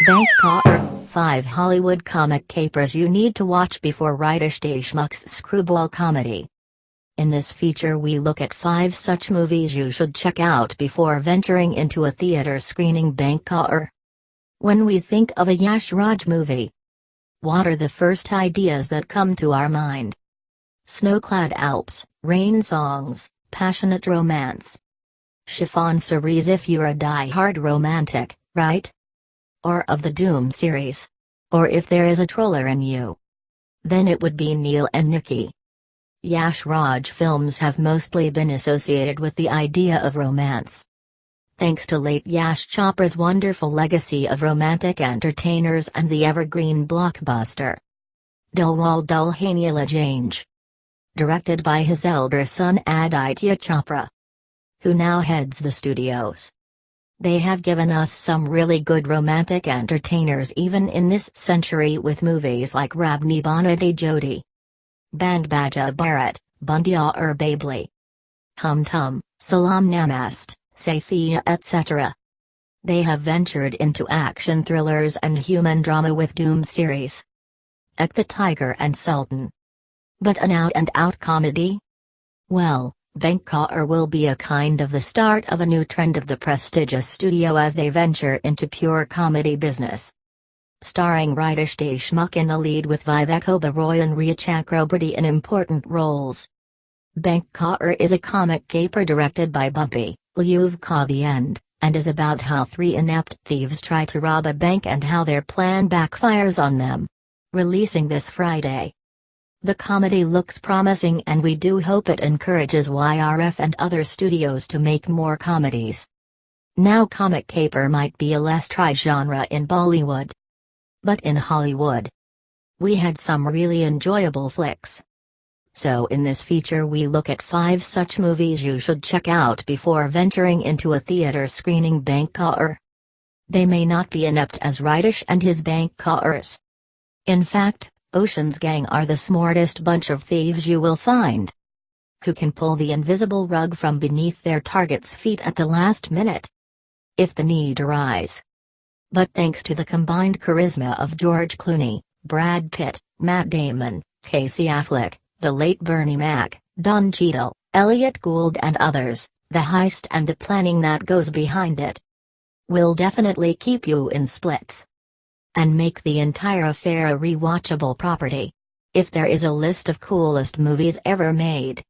Bank Chor, 5 Hollywood comic capers you need to watch before Riteish Deshmukh's screwball comedy. In this feature we look at 5 such movies you should check out before venturing into a theater screening. Bank Chor. When we think of a Yash Raj movie, what are the first ideas that come to our mind? Snow-clad Alps, rain songs, passionate romance. Chiffon sarees if you're a die-hard romantic, right? Or of the Dhoom series. Or if there is a troller in you, then it would be Neal N Nikki. Yash Raj Films have mostly been associated with the idea of romance. Thanks to late Yash Chopra's wonderful legacy of romantic entertainers and the evergreen blockbuster Dilwale Dulhania Jayenge. Directed by his elder son Aditya Chopra, who now heads the studios. They have given us some really good romantic entertainers even in this century with movies like Rabni Bana Jodi, Band Baja Bharat, Bundia Babli, Hum Tum, Salam Namast, Sathia etc. They have ventured into action thrillers and human drama with Dhoom Series, Ek the Tiger and Sultan. But an out-and-out comedy? Well, Bank Chor will be a kind of the start of a new trend of the prestigious studio as they venture into pure comedy business. Starring Riteish Deshmukh in a lead with Vivek Oberoi and Riya Chakraborty in important roles. Bank Chor is a comic caper directed by Bumpy, You've Caught the End, and is about how 3 inept thieves try to rob a bank and how their plan backfires on them. Releasing this Friday. The comedy looks promising and we do hope it encourages YRF and other studios to make more comedies. Now comic caper might be a less try genre in Bollywood. But in Hollywood, we had some really enjoyable flicks. So in this feature we look at 5 such movies you should check out before venturing into a theater screening. Bank Chor. They may not be inept as Riteish and his Bank Chors. In fact, Ocean's gang are the smartest bunch of thieves you will find, who can pull the invisible rug from beneath their target's feet at the last minute, if the need arise. But thanks to the combined charisma of George Clooney, Brad Pitt, Matt Damon, Casey Affleck, the late Bernie Mac, Don Cheadle, Elliot Gould and others, the heist and the planning that goes behind it will definitely keep you in splits and make the entire affair a re-watchable property. If there is a list of coolest movies ever made,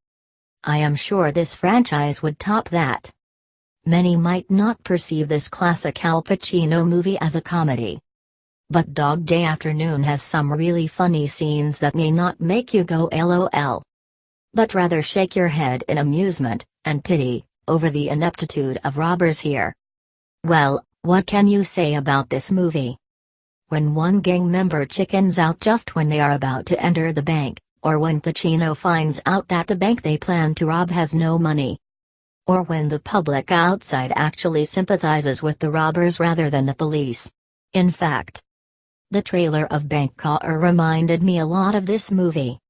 I am sure this franchise would top that. Many might not perceive this classic Al Pacino movie as a comedy, but Dog Day Afternoon has some really funny scenes that may not make you go LOL, but rather shake your head in amusement and pity over the ineptitude of robbers here. Well, what can you say about this movie? When one gang member chickens out just when they are about to enter the bank, or when Pacino finds out that the bank they plan to rob has no money, or when the public outside actually sympathizes with the robbers rather than the police. In fact, the trailer of Bank Chor reminded me a lot of this movie,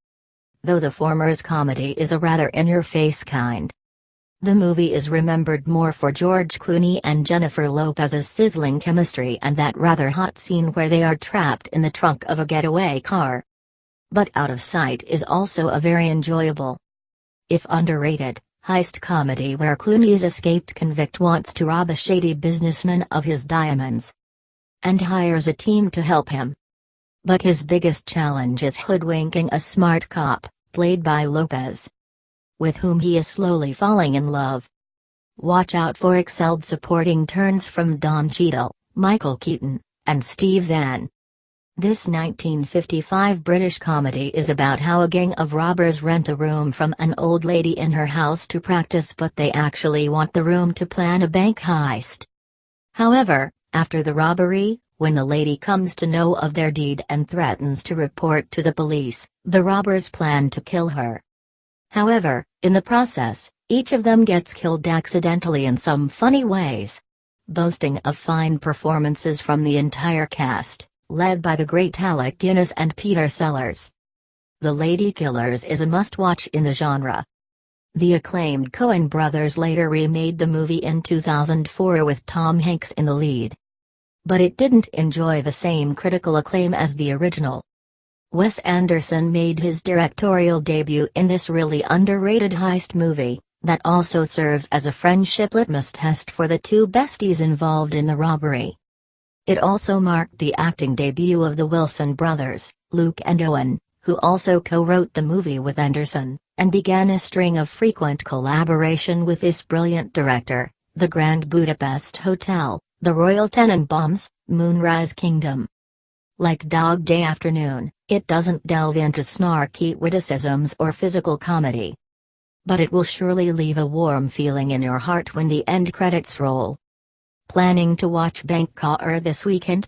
though the former's comedy is a rather in-your-face kind. The movie is remembered more for George Clooney and Jennifer Lopez's sizzling chemistry and that rather hot scene where they are trapped in the trunk of a getaway car. But Out of Sight is also a very enjoyable, if underrated, heist comedy where Clooney's escaped convict wants to rob a shady businessman of his diamonds and hires a team to help him. But his biggest challenge is hoodwinking a smart cop, played by Lopez, with whom he is slowly falling in love. Watch out for excelled supporting turns from Don Cheadle, Michael Keaton, and Steve Zahn. This 1955 British comedy is about how a gang of robbers rent a room from an old lady in her house to practice, but they actually want the room to plan a bank heist. However, after the robbery, when the lady comes to know of their deed and threatens to report to the police, the robbers plan to kill her. However, in the process, each of them gets killed accidentally in some funny ways, boasting of fine performances from the entire cast, led by the great Alec Guinness and Peter Sellers. The Ladykillers is a must-watch in the genre. The acclaimed Coen brothers later remade the movie in 2004 with Tom Hanks in the lead. but it didn't enjoy the same critical acclaim as the original. Wes Anderson made his directorial debut in this really underrated heist movie, that also serves as a friendship litmus test for the two besties involved in the robbery. It also marked the acting debut of the Wilson brothers, Luke and Owen, who also co-wrote the movie with Anderson, and began a string of frequent collaboration with this brilliant director: The Grand Budapest Hotel, The Royal Tenenbaums, Moonrise Kingdom. Like Dog Day Afternoon, it doesn't delve into snarky witticisms or physical comedy. But it will surely leave a warm feeling in your heart when the end credits roll. Planning to watch Bank Chor this weekend?